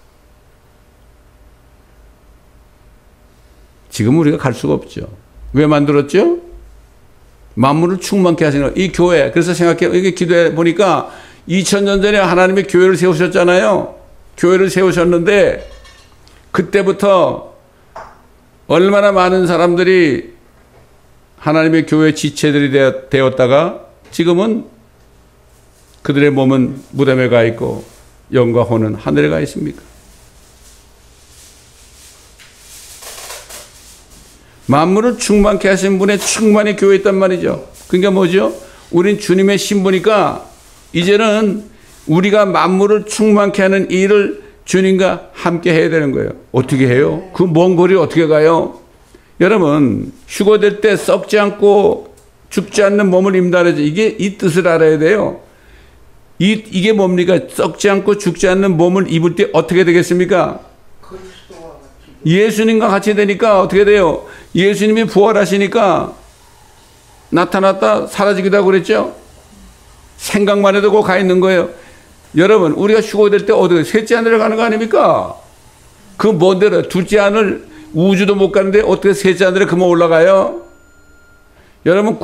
지금 우리가 갈 수가 없죠. 왜 만들었죠? 만물을 충만케 하시는 이 교회. 그래서 생각해 이게 기도해 보니까 2000년 전에 하나님의 교회를 세우셨잖아요. 교회를 세우셨는데 그때부터 얼마나 많은 사람들이 하나님의 교회 지체들이 되었다가 지금은 그들의 몸은 무덤에 가 있고 영과 혼은 하늘에 가 있습니까? 만물을 충만케 하신 분의 충만히 교회에 있단 말이죠. 그러니까 뭐죠? 우린 주님의 신부니까 이제는 우리가 만물을 충만케 하는 일을 주님과 함께 해야 되는 거예요. 어떻게 해요? 그 먼 거리 어떻게 가요? 여러분, 휴거될 때 썩지 않고 죽지 않는 몸을 입는다 그러죠. 이게 이 뜻을 알아야 돼요. 이게 뭡니까? 썩지 않고 죽지 않는 몸을 입을 때 어떻게 되겠습니까? 예수님과 같이 되니까 어떻게 돼요? 예수님이 부활하시니까 나타났다 사라지기도 하고 그랬죠? 생각만 해도 곧 가 있는 거예요. 여러분, 우리가 휴거될 때 어디 셋째 하늘에 가는 거 아닙니까? 그 뭔데요? 둘째 하늘 우주도 못 가는데 어떻게 셋째 하늘에 그만 올라가요? 여러분,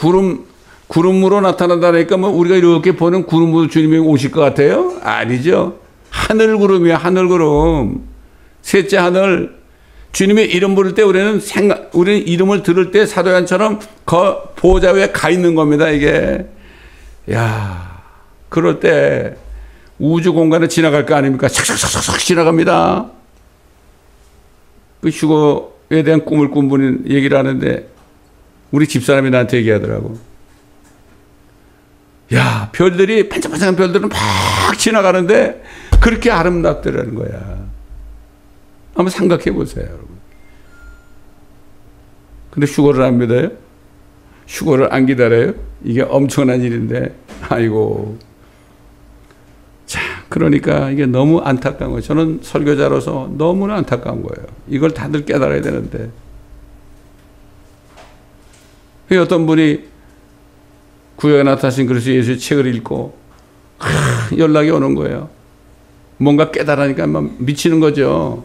구름으로 나타난다니까 뭐 우리가 이렇게 보는 구름으로 주님이 오실 것 같아요? 아니죠. 하늘구름이야, 하늘구름. 셋째 하늘. 주님의 이름 부를 때 우리는 이름을 들을 때 사도연처럼 보좌 위에 가 있는 겁니다, 이게. 야, 그럴 때 우주 공간을 지나갈 거 아닙니까? 샥샥샥샥 지나갑니다. 그 휴거에 대한 꿈을 꾼 분이 얘기를 하는데 우리 집사람이 나한테 얘기하더라고. 야, 별들이 반짝반짝한 별들은 막 지나가는데 그렇게 아름답더라는 거야. 한번 생각해 보세요, 여러분. 근데 휴거를 안 믿어요? 휴거를 안 기다려요? 이게 엄청난 일인데, 아이고. 자, 그러니까 이게 너무 안타까운 거예요. 저는 설교자로서 너무나 안타까운 거예요. 이걸 다들 깨달아야 되는데. 어떤 분이 구약에 나타나신 그리스도 예수의 책을 읽고 연락이 오는 거예요. 뭔가 깨달으니까 막 미치는 거죠.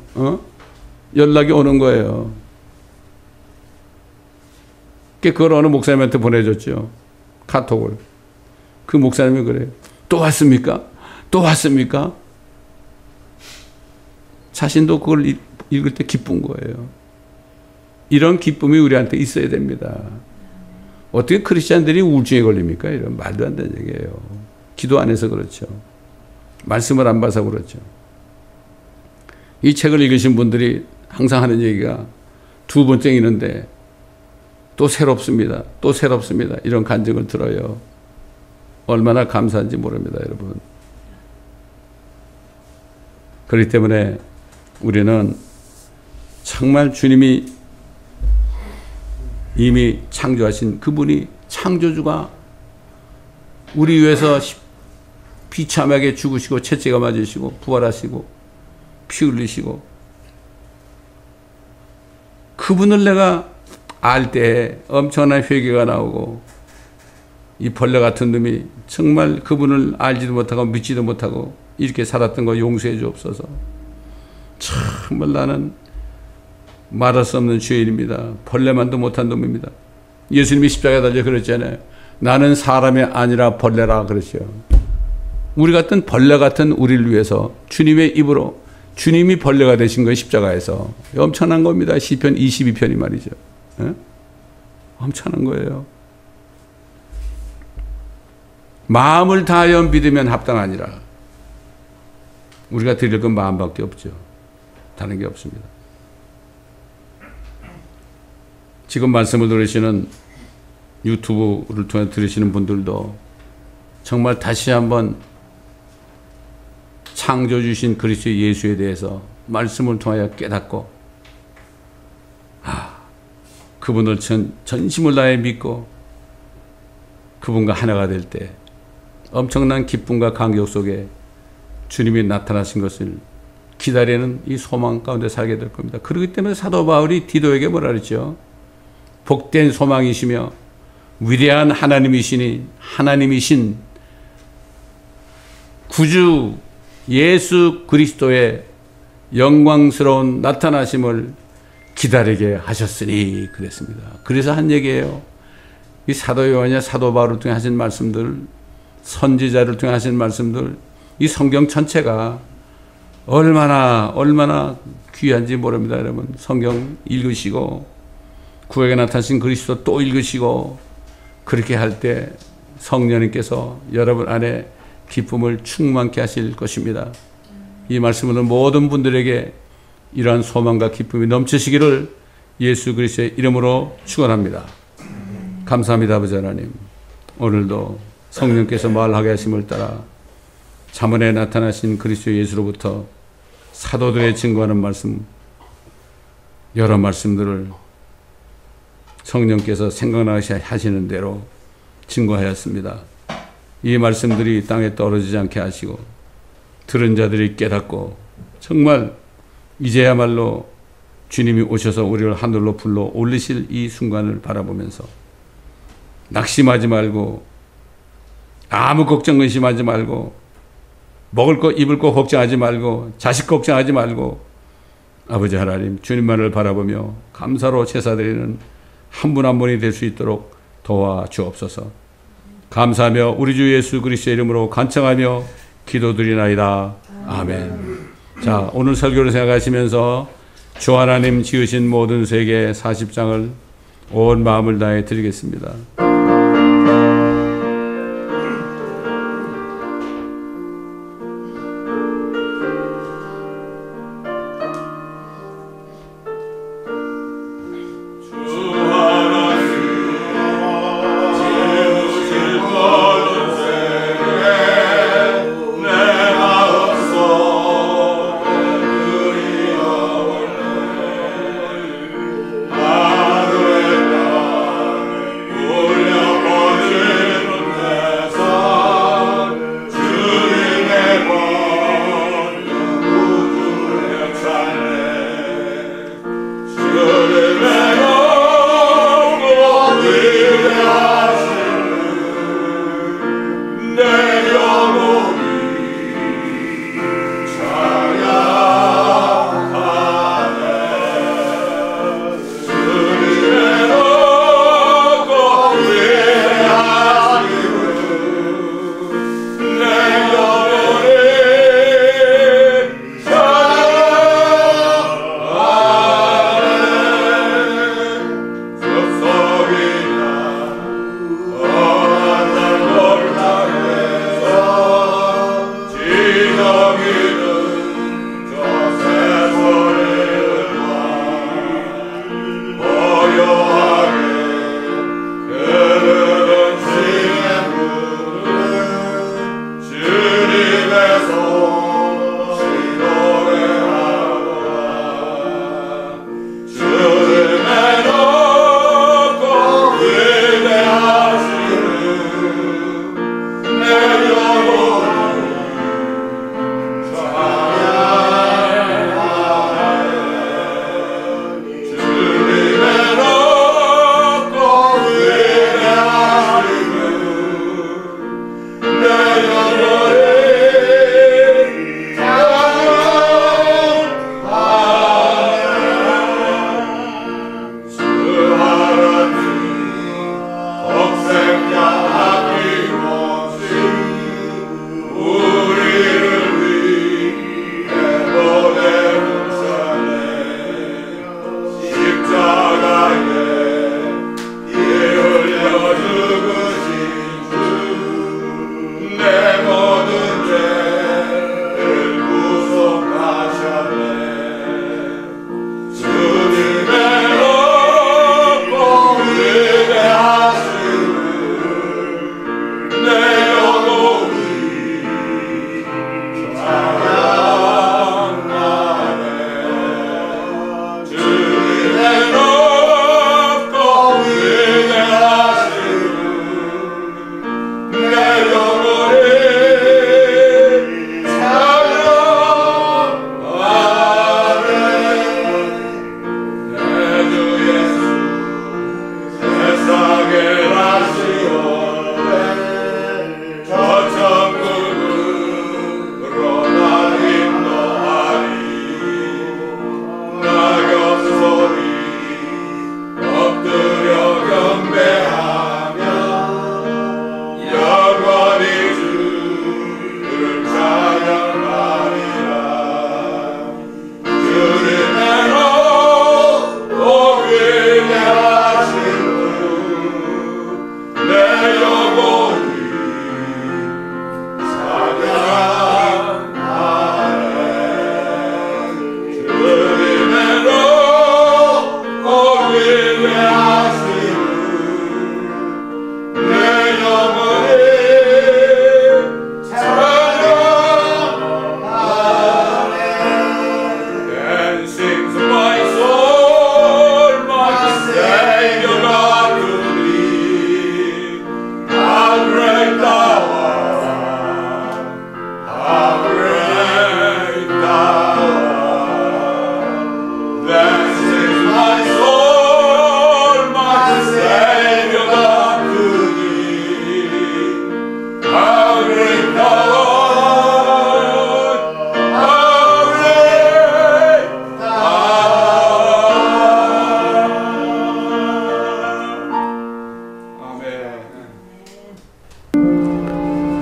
연락이 오는 거예요. 그걸 어느 목사님한테 보내줬죠. 카톡을. 그 목사님이 그래요. 또 왔습니까? 또 왔습니까? 자신도 그걸 읽을 때 기쁜 거예요. 이런 기쁨이 우리한테 있어야 됩니다. 어떻게 크리스찬들이 우울증에 걸립니까? 이런 말도 안 되는 얘기예요. 기도 안 해서 그렇죠. 말씀을 안 봐서 그렇죠. 이 책을 읽으신 분들이 항상 하는 얘기가 두 번째 읽는데 또 새롭습니다. 또 새롭습니다. 이런 간증을 들어요. 얼마나 감사한지 모릅니다, 여러분. 그렇기 때문에 우리는 정말 주님이 이미 창조하신 그분이 창조주가 우리 위해서 비참하게 죽으시고 채찍을 맞으시고 부활하시고 피 흘리시고 그분을 내가 알 때 엄청난 회개가 나오고 이 벌레 같은 놈이 정말 그분을 알지도 못하고 믿지도 못하고 이렇게 살았던 거 용서해 주옵소서. 정말 나는 말할 수 없는 죄인입니다. 벌레만도 못한 놈입니다. 예수님이 십자가에 달려 그랬잖아요. 나는 사람이 아니라 벌레라 그러죠. 우리 같은 벌레 같은 우리를 위해서 주님의 입으로 주님이 벌레가 되신 거예요. 십자가에서. 엄청난 겁니다. 시편 22편이 말이죠. 에? 엄청난 거예요. 마음을 다하여 믿으면 합당하니라. 우리가 드릴 건 마음밖에 없죠. 다른 게 없습니다. 지금 말씀을 들으시는 유튜브를 통해 들으시는 분들도 정말 다시 한번 창조주신 그리스도 예수에 대해서 말씀을 통하여 깨닫고 그분을 전심을 다해 믿고 그분과 하나가 될 때 엄청난 기쁨과 감격 속에 주님이 나타나신 것을 기다리는 이 소망 가운데 살게 될 겁니다. 그렇기 때문에 사도 바울이 디도에게 뭐라 그랬죠? 복된 소망이시며 위대한 하나님이신 구주 예수 그리스도의 영광스러운 나타나심을 기다리게 하셨으니 그랬습니다. 그래서 한 얘기예요. 이 사도 요한이 사도 바울을 통해 하신 말씀들, 선지자를 통해 하신 말씀들, 이 성경 전체가 얼마나 귀한지 모릅니다. 여러분, 성경 읽으시고 구약에 나타나신 그리스도 또 읽으시고, 그렇게 할 때 성령님께서 여러분 안에 기쁨을 충만케 하실 것입니다. 이 말씀은 모든 분들에게 이러한 소망과 기쁨이 넘치시기를 예수 그리스도의 이름으로 축원합니다. 감사합니다. 아버지 하나님, 오늘도 성령께서 말하게 하심을 따라 잠언에 나타나신 그리스도 예수로부터 사도들의 증거하는 말씀, 여러 말씀들을 성령께서 생각나게 하시는 대로 증거하였습니다. 이 말씀들이 땅에 떨어지지 않게 하시고 들은 자들이 깨닫고 정말 이제야말로 주님이 오셔서 우리를 하늘로 불러 올리실 이 순간을 바라보면서 낙심하지 말고 아무 걱정 의심하지 말고 먹을 거 입을 거 걱정하지 말고 자식 걱정하지 말고 아버지 하나님 주님만을 바라보며 감사로 제사드리는 한 분 한 분이 될 수 있도록 도와주옵소서. 감사하며 우리 주 예수 그리스도의 이름으로 간청하며 기도드리나이다. 아멘. 자, 오늘 설교를 생각하시면서 주 하나님 지으신 모든 세계 40장을 온 마음을 다해 드리겠습니다. Oh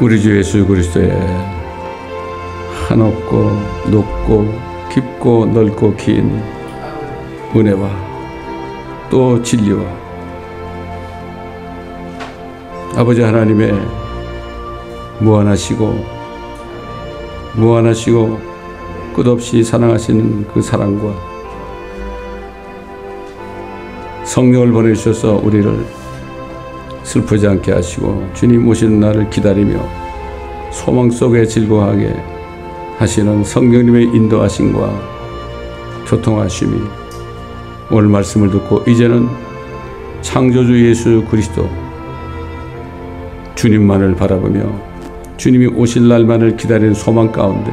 우리 주 예수 그리스도의 한없고 높고 깊고 넓고 긴 은혜와 또 진리와 아버지 하나님의 무한하시고 끝없이 사랑하시는 그 사랑과 성령을 보내주셔서 우리를 슬프지 않게 하시고 주님 오시는 날을 기다리며 소망 속에 즐거워하게 하시는 성령님의 인도하심과 교통하심이 오늘 말씀을 듣고 이제는 창조주 예수 그리스도 주님만을 바라보며 주님이 오실 날만을 기다리는 소망 가운데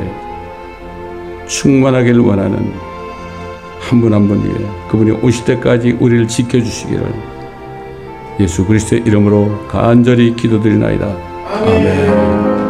충만하기를 원하는 한 분 한 분 위에 그분이 오실 때까지 우리를 지켜주시기를 예수 그리스도의 이름으로 간절히 기도드리나이다. 아멘.